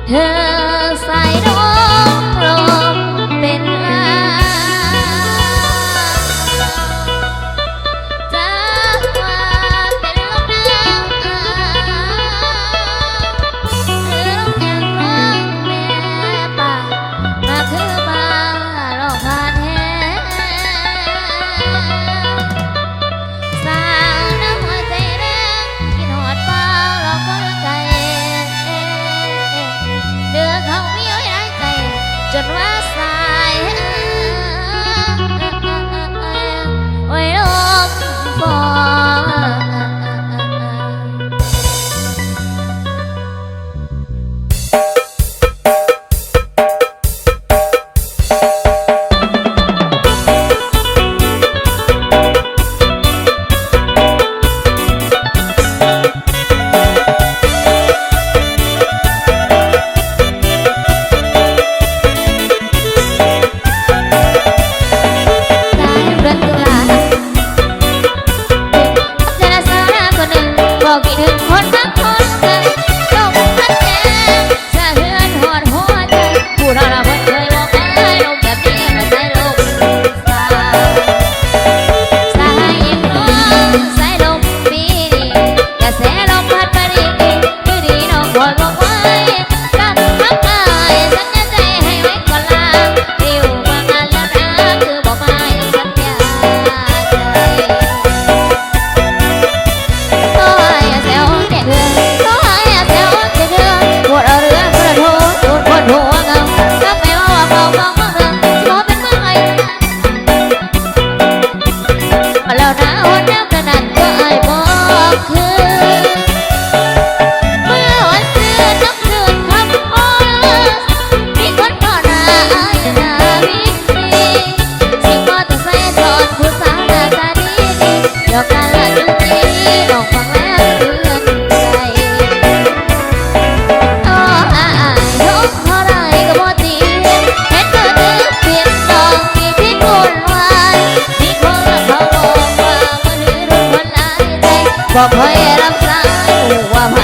เธอใส่ดงลมเป็นลาจากว่าเป็นลมหนาวหรือลมแห่งรักแม่ป่ามาคือบ้าหลอกผ่านแห้สาวน้ำหัวใจแดงกินหอดเปล่าหลอกคนไกลเดือเขามีไว้ได้ใจจนว่าสายโอ้ยลมบ่ บอกกี่ถึงคนทั้งคนกันลมพัดแรงสะเทือนหอดหัวใจผู้เราละคนเคยบอกไอ้ลมแบบนี้ละใจลมสายยิงร้องสายลมปีนี้กระแสลมพัดมาดีคือดีน้องคอยบอกไว้กันทักทายสัญญาใจให้ไว้ก่อนลาริวมางานแล้วนะคือบอกไม่สัญญาใจปวดเอาเรื่องกระโถนปวดหัวเงาถ้าไม่ว่าเขามองเรื่องขอเป็นเมื่อไงมาแล้วนะวันน้ำกระนัดก็ไอ้บอกคือเมื่อวันเสือน้ำเดือดคำอ้อนมีคนก่อนหน้าไอ้หน้าบิ๊กซีสิ่งมอเตอร์ไซค์จอดผู้สาวหน้าตาดีเดี๋ยวกันละจุจีน้องฟังแล้วเตือนใจบอกให้รับสายว่าไ